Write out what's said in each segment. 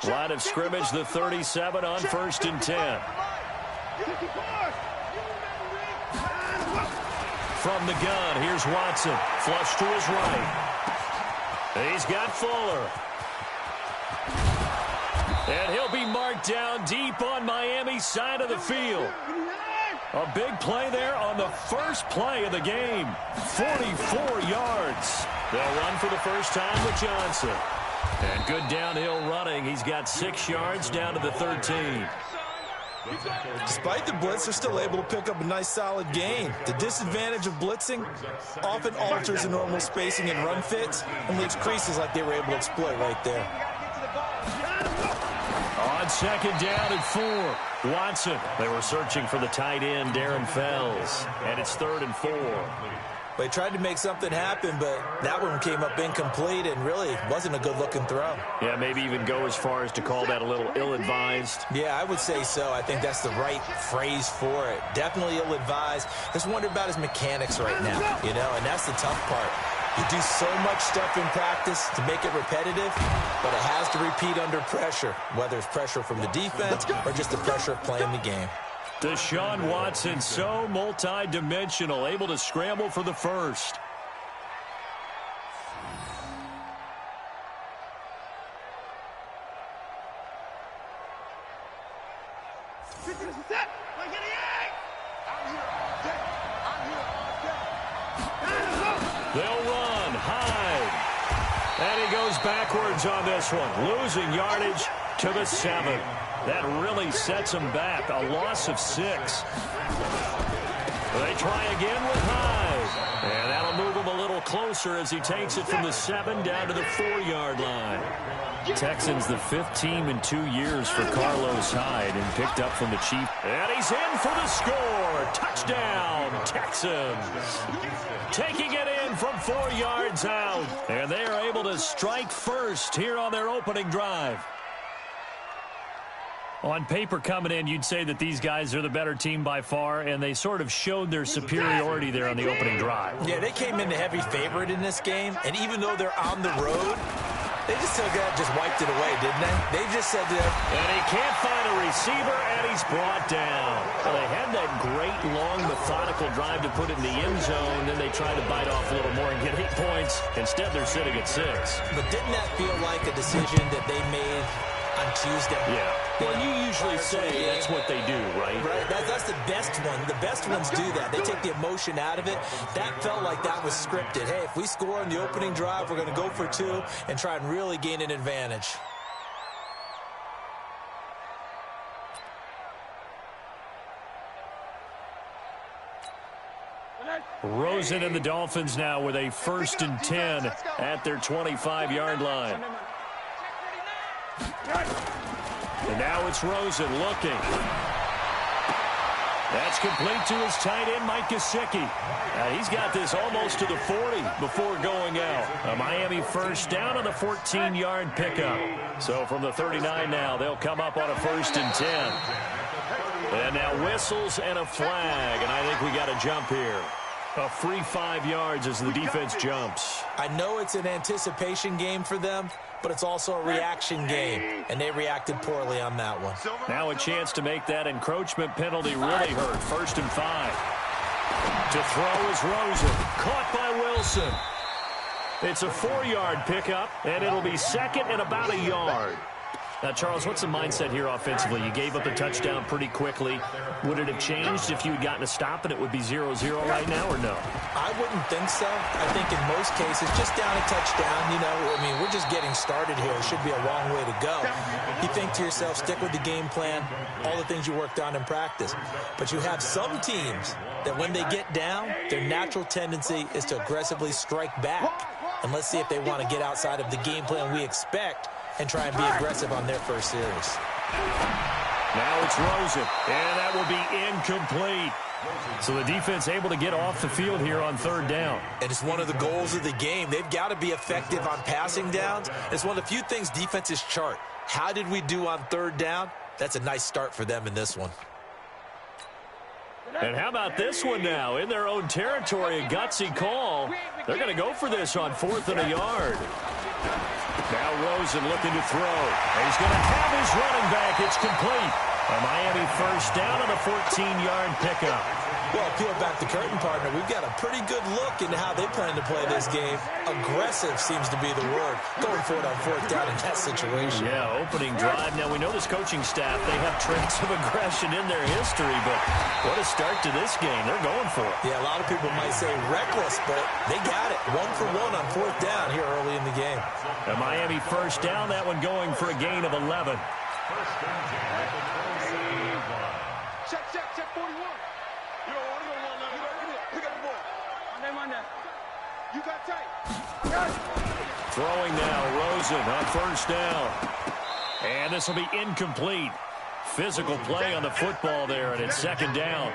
Line of scrimmage, the 37 on 1st and 10. From the gun, here's Watson. Flush to his right. He's got Fuller. And he'll be marked down deep on Miami's side of the field. A big play there on the first play of the game. 44 yards. They'll run for the first time with Johnson. And good downhill running. He's got 6 yards down to the 13. Despite the blitz, they're still able to pick up a nice, solid gain. The disadvantage of blitzing often alters the normal spacing and run fits and leaves creases like they were able to exploit right there. On 2nd down and 4. Watson. They were searching for the tight end, Darren Fells. And it's 3rd and 4. They tried to make something happen, but that one came up incomplete and really wasn't a good-looking throw. Yeah, maybe even go as far as to call that a little ill-advised. Yeah, I would say so. I think that's the right phrase for it. Definitely ill-advised. Just wonder about his mechanics right now, and that's the tough part. You do so much stuff in practice to make it repetitive, but it has to repeat under pressure, whether it's pressure from the defense or just the pressure of playing the game. Deshaun Watson, so multi-dimensional, able to scramble for the first. They'll run, hide. And he goes backwards on this one, losing yardage to the 7. That really sets him back, a loss of 6. They try again with Hyde. And that'll move him a little closer as he takes it from the 7 down to the 4-yard line. Texans, the 5th team in 2 years for Carlos Hyde, and picked up from the Chiefs. And he's in for the score. Touchdown, Texans. Taking it in from 4 yards out. And they are able to strike first here on their opening drive. On paper coming in, you'd say that these guys are the better team by far, and they sort of showed their superiority there on the opening drive. Yeah, they came in the heavy favorite in this game, and even though they're on the road, they just wiped it away, didn't they? They just said that. And he can't find a receiver, and he's brought down. Well, they had that great, long, methodical drive to put it in the end zone. Then they tried to bite off a little more and get 8 points. Instead, they're sitting at 6. But didn't that feel like a decision that they made on Tuesday? Yeah. Well, you usually say that's what they do, right? Right. That's the best one. The best ones do that. They take the emotion out of it. That felt like that was scripted. Hey, if we score on the opening drive, we're going to go for 2 and try and really gain an advantage. Rosen and the Dolphins now with a 1st and 10 at their 25-yard line. And now it's Rosen looking. That's complete to his tight end, Mike Gesicki. He's got this almost to the 40 before going out. A Miami 1st down on the 14-yard pickup. So from the 39 now, they'll come up on a 1st and 10. And now whistles and a flag, and I think we got a jump here. A free 5 yards as the defense jumps. I know it's an anticipation game for them, but it's also a reaction game, and they reacted poorly on that one. Now a chance to make that encroachment penalty really hurt. 1st and 5. To throw is Rosen. Caught by Wilson. It's a 4-yard pickup, and it'll be 2nd and about a yard. Now, Charles, what's the mindset here offensively? You gave up a touchdown pretty quickly. Would it have changed if you had gotten a stop and it would be 0-0 right now, or no? I wouldn't think so. I think in most cases, just down a touchdown, we're just getting started here. It should be a long way to go. You think to yourself, stick with the game plan, all the things you worked on in practice. But you have some teams that when they get down, their natural tendency is to aggressively strike back. And let's see if they want to get outside of the game plan we expect and try and be aggressive on their first series. Now it's Rosen, and that will be incomplete. So the defense able to get off the field here on 3rd down. And it's one of the goals of the game. They've got to be effective on passing downs. It's one of the few things defenses chart. How did we do on 3rd down? That's a nice start for them in this one. And how about this one now? In their own territory, a gutsy call. They're going to go for this on 4th and a yard. Now Rosen looking to throw. He's going to have his running back. It's complete. A Miami first down on a 14-yard pickup. Well, peel back the curtain, partner. We've got a pretty good look into how they plan to play this game. Aggressive seems to be the word. Going for it on fourth down in that situation. Yeah, opening drive. Now, we know this coaching staff, they have traits of aggression in their history, but what a start to this game. They're going for it. Yeah, a lot of people might say reckless, but they got it. 1 for 1 on fourth down here early in the game. A Miami first down, that one going for a gain of 11. Check 41. You don't want to go long enough. Pick up the ball. You got tight. Throwing now, Rosen on first down. And this will be incomplete. Physical play on the football there, and it's second down.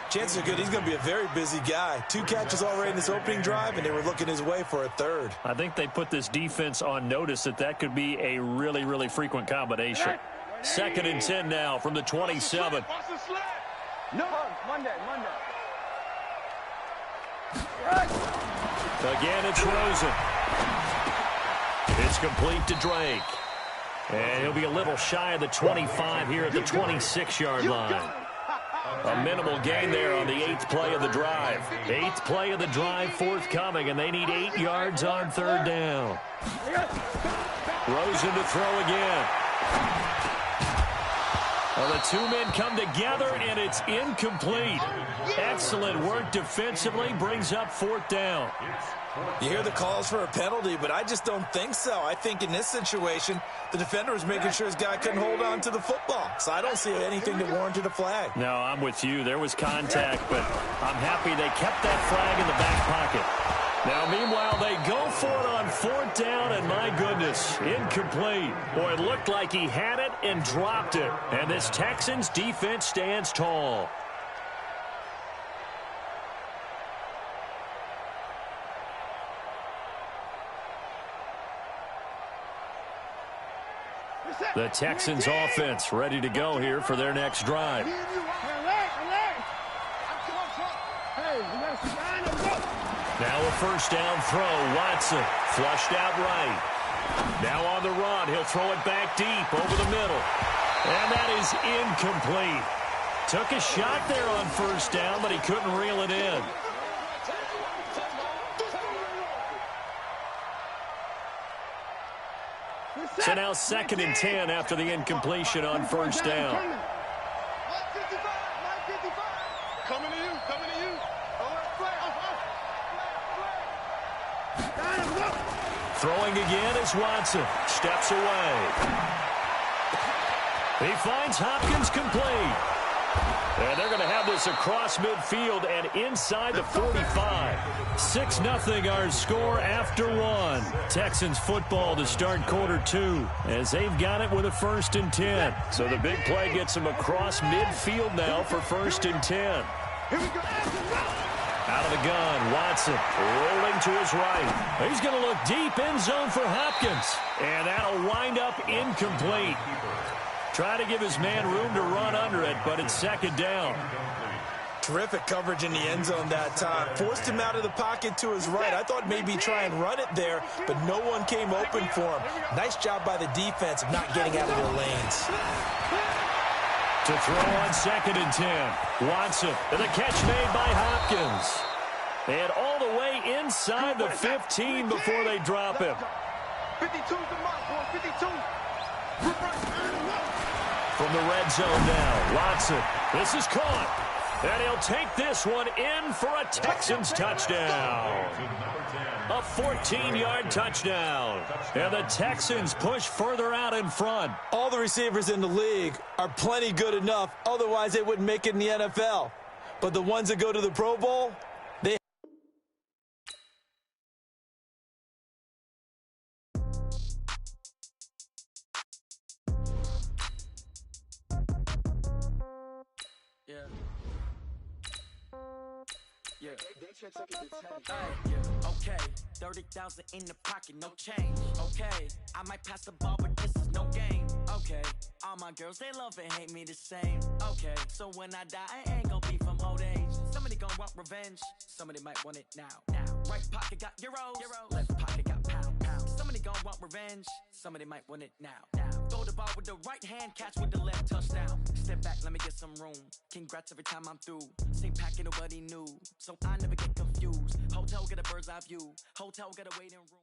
Chances are good he's going to be a very busy guy. 2 catches already in this opening drive, and they were looking his way for a third. I think they put this defense on notice that could be a really, really frequent combination. Second and 10 now from the 27. No, Monday. Again, it's Rosen. It's complete to Drake. And he'll be a little shy of the 25 here at the 26-yard line. A minimal gain there on the 8th play of the drive. 8th play of the drive forthcoming, and they need 8 yards on third down. Rosen to throw again. Well, the 2 men come together, and it's incomplete. Excellent work defensively, brings up fourth down. You hear the calls for a penalty, but I just don't think so. I think in this situation, the defender was making sure his guy couldn't hold on to the football. So I don't see anything that warranted a flag. No, I'm with you. There was contact, but I'm happy they kept that flag in the back pocket. Now, meanwhile, they go for it on fourth down, and my goodness, incomplete. Boy, it looked like he had it and dropped it. And this Texans defense stands tall. The Texans offense ready to go here for their next drive. Now a first down throw. Watson flushed out right. Now on the run. He'll throw it back deep over the middle. And that is incomplete. Took a shot there on first down, but he couldn't reel it in. So now second and 10 after the incompletion on first down. Coming to you. Throwing again is Watson. Steps away. He finds Hopkins complete. And they're going to have this across midfield and inside the 45. 6-0 our score after 1. Texans football to start quarter 2 as they've got it with a first and 10. So the big play gets them across midfield now for first and 10. Here we go. Out of the gun, Watson rolling to his right. He's going to look deep end zone for Hopkins. And that'll wind up incomplete. Try to give his man room to run under it, but it's second down. Terrific coverage in the end zone that time. Forced him out of the pocket to his right. I thought maybe try and run it there, but no one came open for him. Nice job by the defense of not getting out of their lanes. To throw on second and 10. Watson, and the catch made by Hopkins. And all the way inside the 15 before they drop him. 52's the mark, boy. 52. From the red zone now, Watson. This is caught. And he'll take this one in for a Texans touchdown. A 14-yard touchdown. And the Texans push further out in front. All the receivers in the league are plenty good enough. Otherwise, they wouldn't make it in the NFL. But the ones that go to the Pro Bowl, they... Okay, 30,000 in the pocket, no change. Okay, I might pass the ball, but this is no game. Okay, all my girls, they love and hate me the same. Okay, so when I die, I ain't gonna be from old age. Somebody gonna want revenge, somebody might want it now. Right pocket got euros, left pocket got pound. Somebody gon' want revenge. Somebody might want it now. Throw the ball with the right hand, catch with the left, touchdown. Step back, let me get some room. Congrats every time I'm through. Same packing, nobody knew, so I never get confused. Hotel get a bird's eye view. Hotel get a waiting room.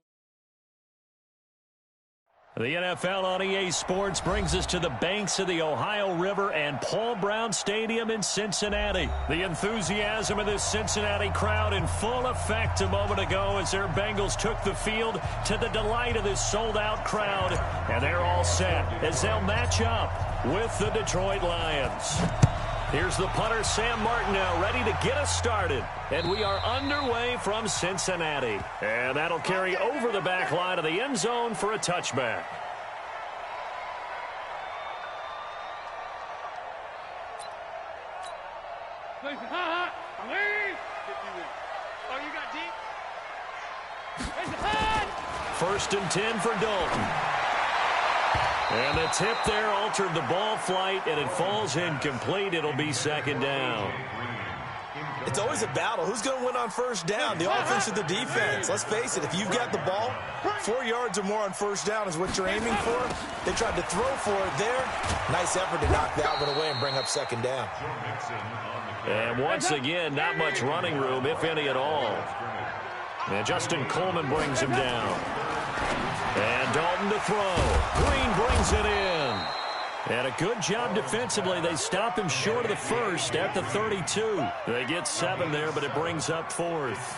The NFL on EA Sports brings us to the banks of the Ohio River and Paul Brown Stadium in Cincinnati. The enthusiasm of this Cincinnati crowd in full effect a moment ago as their Bengals took the field to the delight of this sold-out crowd. And they're all set as they'll match up with the Detroit Lions. Here's the punter, Sam Martin, now ready to get us started. And we are underway from Cincinnati. And that'll carry over the back line of the end zone for a touchback. First and 10 for Dalton. And the tip there altered the ball flight, and it falls incomplete. It'll be second down. It's always a battle. Who's going to win on first down, the offense or the defense? Let's face it, if you've got the ball, 4 yards or more on first down is what you're aiming for. They tried to throw for it there. Nice effort to knock that one away and bring up second down. And once again, not much running room, if any at all. And Justin Coleman brings him down. And Dalton to throw. Green brings it in. And a good job defensively. They stop him short of the first at the 32. They get 7 there, but it brings up 4th.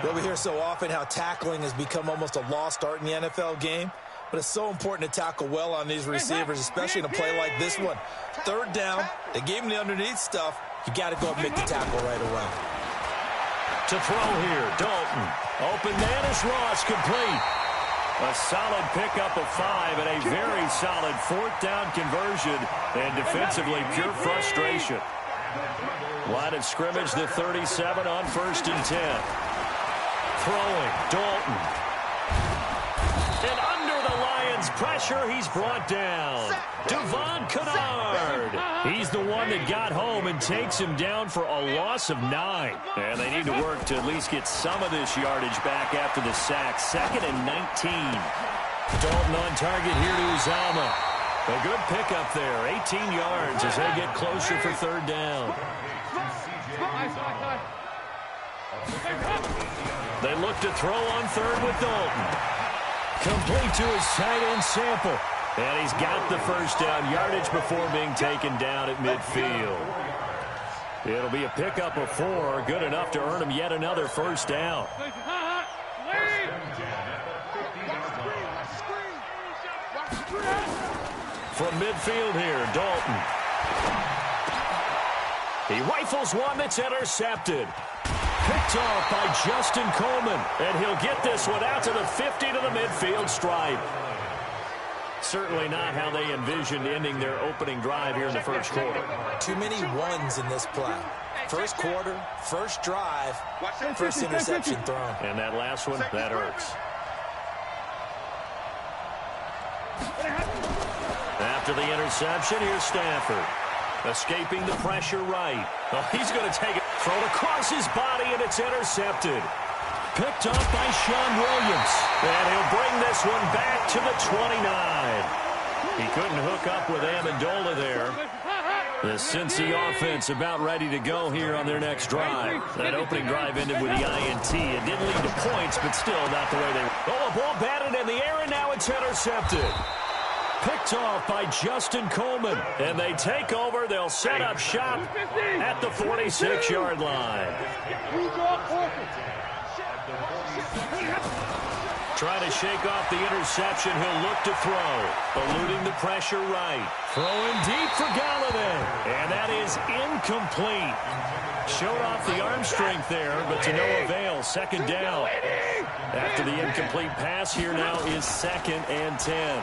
Well, we hear so often how tackling has become almost a lost art in the NFL game. But it's so important to tackle well on these receivers, especially in a play like this one. Third down, they gave him the underneath stuff. You got to go and make the tackle right away. To throw here, Dalton. Open man is Ross, complete. A solid pickup of 5 and a very solid 4th down conversion. And defensively, pure frustration. Line of scrimmage, the 37 on 1st and 10. Throwing, Dalton. And under the Lions' pressure, he's brought down. Devon Kennard. He's the one that got home and takes him down for a loss of 9. And they need to work to at least get some of this yardage back after the sack. 2nd and 19. Dalton on target here to Uzama. A good pickup there. 18 yards as they get closer for 3rd down. They look to throw on 3rd with Dalton. Complete to his tight end Sample. And he's got the first down yardage before being taken down at midfield. It'll be a pickup of 4, good enough to earn him yet another first down. From midfield here, Dalton. He rifles one that's intercepted. Picked off by Justin Coleman. And he'll get this one out to the 50 to the midfield stripe. Certainly not how they envisioned ending their opening drive here in the first quarter. Too many ones in this play. First quarter, first drive, first interception thrown. And that last one, that hurts. After the interception, here's Stafford. Escaping the pressure right. Oh, he's going to take it. Thrown across his body, and it's intercepted. Picked up by Sean Williams. And he'll bring this one back to the 29. He couldn't hook up with Amendola there. The Cincy offense about ready to go here on their next drive. That opening drive ended with the INT. It didn't lead to points, but still not the way they were. Oh, a ball batted in the air, and now it's intercepted. Picked off by Justin Coleman. And they take over. They'll set up shop at the 46-yard line. Trying to shake off the interception. He'll look to throw. Eluding the pressure right. Throwing deep for Galladay. And that is incomplete. Showed off the arm strength there, but to no avail. Second down. After the incomplete pass, here now is 2nd and 10.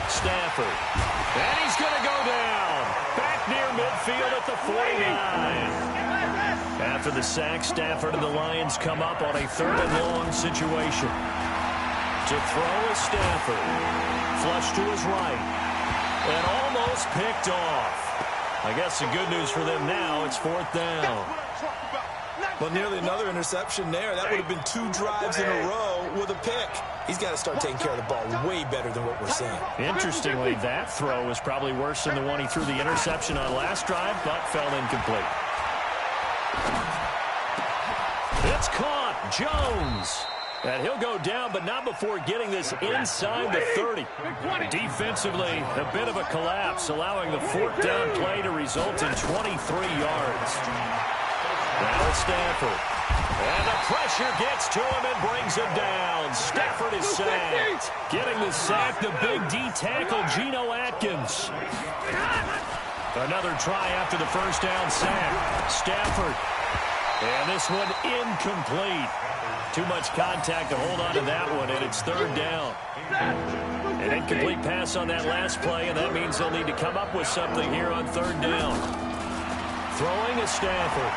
Stafford. And he's going to go down. Back near midfield at the 49. After the sack, Stafford and the Lions come up on a 3rd and long situation. To throw is Stafford. Flush to his right. And almost picked off. I guess the good news for them now, it's 4th down. Well, nearly another interception there. That would have been 2 drives in a row with a pick. He's got to start taking care of the ball way better than what we're seeing. Interestingly, that throw was probably worse than the one he threw the interception on last drive, but fell incomplete. It's caught. Jones. And he'll go down, but not before getting this inside the 30. Defensively, a bit of a collapse, allowing the fourth down play to result in 23 yards. Now it's Stafford. And the pressure gets to him and brings him down. Stafford is sacked. Getting the sack, the big D tackle, Geno Atkins. Another try after the first down sack. Stafford. And this one incomplete. Too much contact to hold on to that one, and it's third down. An incomplete pass on that last play, and that means they'll need to come up with something here on third down. Throwing is Stafford.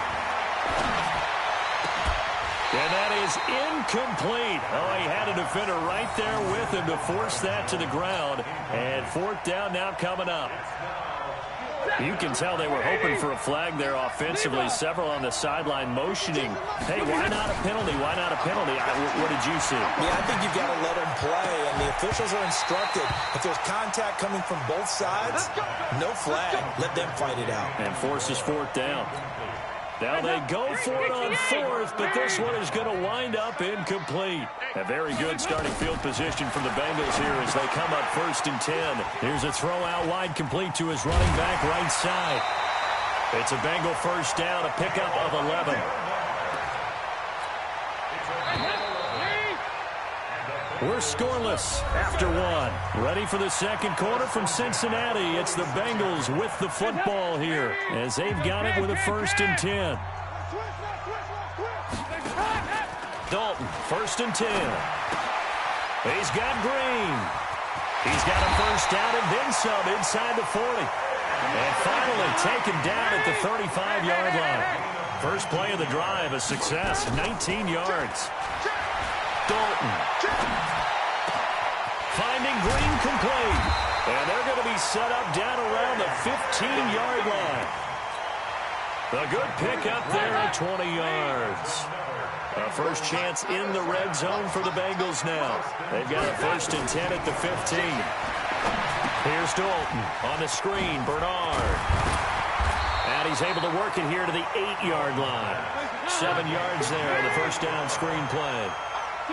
And that is incomplete. Oh, he had a defender right there with him to force that to the ground. And fourth down now coming up. You can tell they were hoping for a flag there offensively. Several on the sideline motioning. Hey, why not a penalty? Why not a penalty? What did you see? Yeah, I think you've got to let them play, and the officials are instructed. If there's contact coming from both sides, no flag. Let them fight it out. And forces fourth down. Now they go for it on fourth, but this one is going to wind up incomplete. A very good starting field position from the Bengals here as they come up 1st and 10. Here's a throw out wide complete to his running back right side. It's a Bengal first down, a pickup of 11. We're scoreless after one. Ready for the second quarter from Cincinnati. It's the Bengals with the football here as they've got it with a 1st and 10. Dalton, 1st and 10. He's got Green. He's got a first down and then some inside the 40. And finally taken down at the 35-yard line. First play of the drive, a success, 19 yards. Dalton. Finding Green complete. And they're going to be set up down around the 15-yard line. A good pickup there at 20 yards. A first chance in the red zone for the Bengals now. They've got a 1st and 10 at the 15. Here's Dalton on the screen. Bernard. And he's able to work it here to the 8-yard line. 7 yards there on the first down screen play.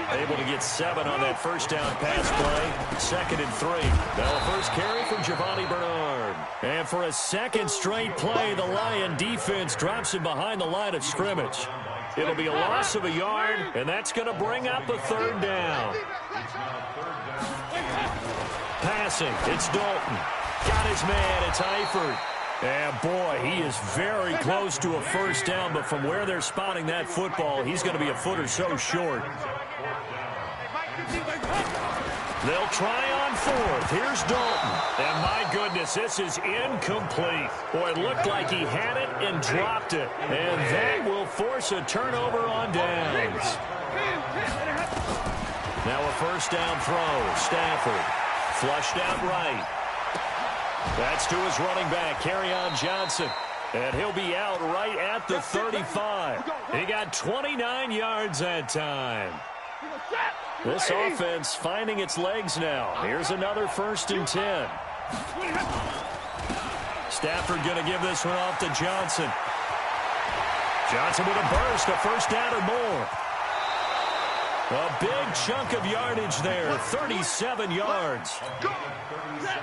Able to get 7 on that first down pass play. 2nd and 3. Now a first carry from Giovanni Bernard. And for a second straight play, the Lion defense drops him behind the line of scrimmage. It'll be a loss of a yard, and that's going to bring up a 3rd down. Passing, it's Dalton. Got his man, it's Eifert. And boy, he is very close to a first down, but from where they're spotting that football, he's going to be a foot or so short. They'll try on 4th. Here's Dalton. And my goodness, this is incomplete. Boy, it looked like he had it and dropped it. And that will force a turnover on downs. Now a first down throw. Stafford. Flushed out right. That's to his running back, Kerryon Johnson. And he'll be out right at the 35. He got 29 yards that time. This offense finding its legs now. Here's another 1st and 10. Stafford going to give this one off to Johnson. Johnson with a burst, a first down or more. A big chunk of yardage there, 37 yards.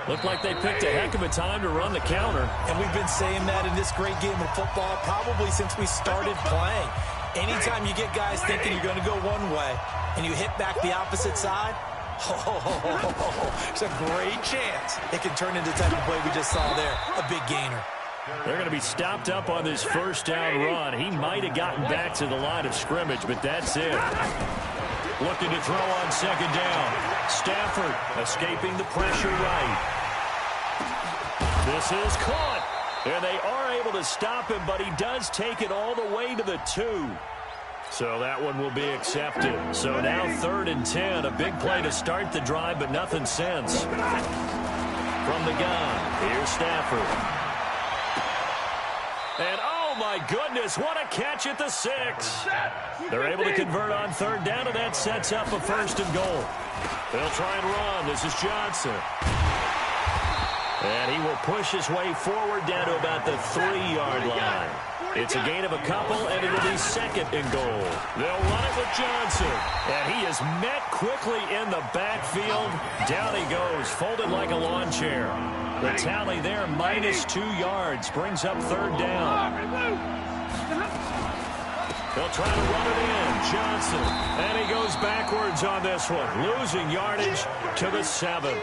Looked like they picked a heck of a time to run the counter. And we've been saying that in this great game of football probably since we started playing. Anytime you get guys thinking you're going to go one way and you hit back the opposite side, it's a great chance it can turn into the type of play we just saw there, a big gainer. They're going to be stopped up on this first down run. He might have gotten back to the line of scrimmage, but that's it. Looking to throw on 2nd down. Stafford escaping the pressure right. This is caught. And they are able to stop him, but he does take it all the way to the 2. So that one will be accepted. So now 3rd and 10. A big play to start the drive, but nothing since. From the gun, here's Stafford. And oh my goodness, what a catch at the 6. They're able to convert on third down, and that sets up a 1st and goal. They'll try and run. This is Johnson. And he will push his way forward down to about the 3-yard line. It's a gain of a couple, and it'll be 2nd and goal. They'll run it with Johnson. And he is met quickly in the backfield. Down he goes, folded like a lawn chair. The tally there, -2 yards, brings up 3rd down. They'll try to run it in. Johnson. And he goes backwards on this one, losing yardage to the 7.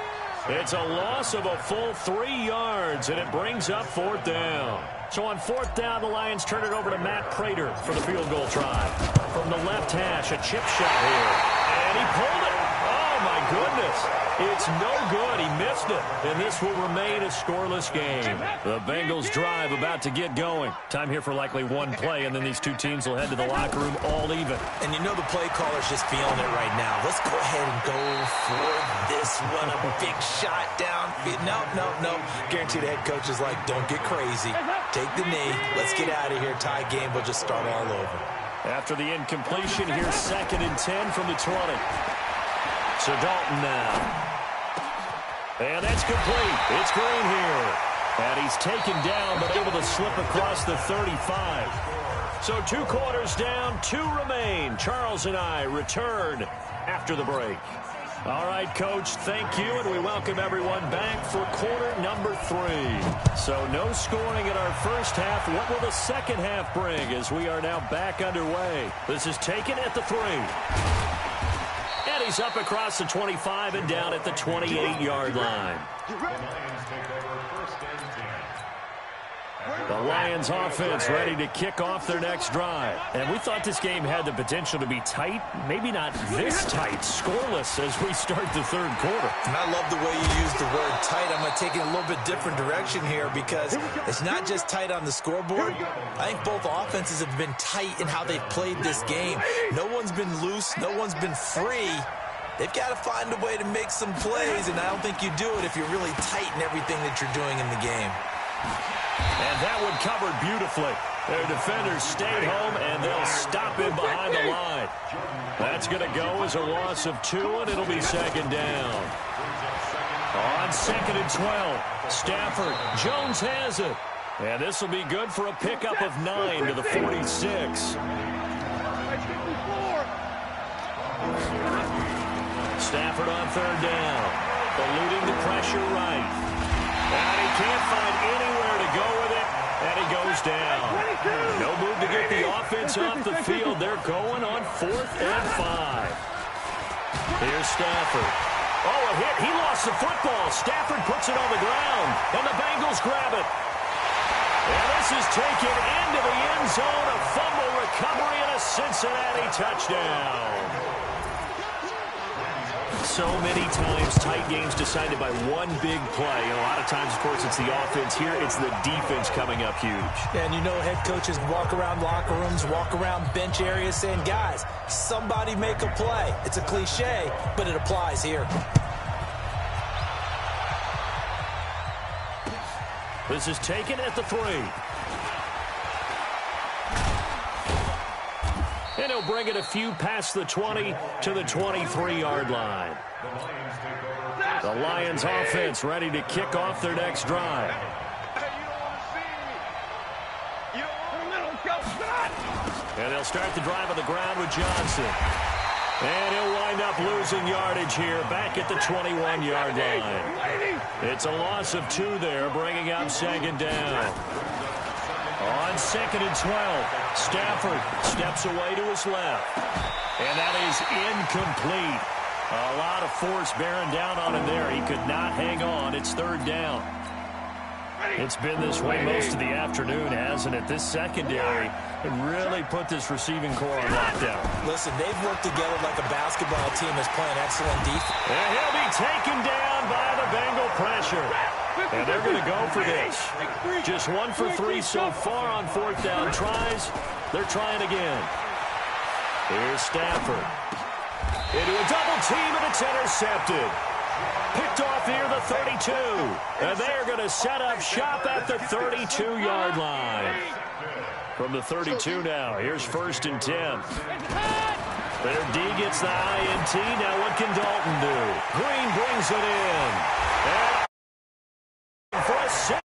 It's a loss of a full 3 yards, and it brings up 4th down. So on 4th down, the Lions turn it over to Matt Prater for the field goal try. From the left hash, a chip shot here. And he pulled it. Oh, my goodness. It's no good. He missed it. And this will remain a scoreless game. The Bengals drive about to get going. Time here for likely one play, and then these two teams will head to the locker room all even. And you know the play caller's just feeling it right now. Let's go ahead and go for this one. A big shot down. No. Guarantee the head coach is like, don't get crazy. Take the knee. Let's get out of here. Tie game. We'll just start all over. After the incompletion, here's 2nd and 10 from the 20. So Dalton now. And that's complete. It's Green here. And he's taken down, but able to slip across the 35. So 2 quarters down, 2 remain. Charles and I return after the break. All right, Coach, thank you, and we welcome everyone back for quarter number 3. So no scoring in our first half. What will the second half bring as we are now back underway? This is taken at the 3. And he's up across the 25 and down at the 28-yard line. The Lions offense ready to kick off their next drive. And we thought this game had the potential to be tight. Maybe not this tight, scoreless as we start the 3rd quarter. And I love the way you use the word tight. I'm going to take it a little bit different direction here because it's not just tight on the scoreboard. I think both offenses have been tight in how they've played this game. No one's been loose. No one's been free. They've got to find a way to make some plays, and I don't think you do it if you're really tight in everything that you're doing in the game. And that one covered beautifully. Their defenders stayed home, and they'll stop him behind the line. That's going to go as a loss of 2, and it'll be 2nd down. On 2nd and 12, Stafford. Jones has it. And this will be good for a pickup of 9 to the 46. Stafford on 3rd down. Eluding the pressure right. And he can't find anywhere to go with it, and he goes down. No move to get the offense off the field. They're going on 4th and 5. Here's Stafford. Oh, a hit. He lost the football. Stafford puts it on the ground, and the Bengals grab it. And this is taken into the end zone. A fumble recovery and a Cincinnati touchdown. So many times tight games decided by one big play. And a lot of times, of course, it's the offense. Here, it's the defense coming up huge. And you know head coaches walk around locker rooms, walk around bench areas saying, guys, somebody make a play. It's a cliche, but it applies here. This is taken at the 3. And he'll bring it a few past the 20 to the 23-yard line. The Lions offense ready to kick off their next drive. And they'll start the drive on the ground with Johnson. And he'll wind up losing yardage here back at the 21-yard line. It's a loss of 2 there, bringing up 2nd down. On 2nd and 12, Stafford steps away to his left. And that is incomplete. A lot of force bearing down on him there. He could not hang on. It's 3rd down. It's been this way most of the afternoon, hasn't it? This secondary really put this receiving core on lockdown. Listen, they've worked together like a basketball team that's playing excellent defense. And he'll be taken down by the Bengal pressure. And they're going to go for this. Just 1 for 3 so far on 4th down tries. They're trying again. Here's Stafford. Into a double team, and it's intercepted. Picked off near the 32. And they're going to set up shop at the 32-yard line. From the 32 now, here's 1st and 10. Their D gets the INT. Now what can Dalton do? Green brings it in. And for a 6.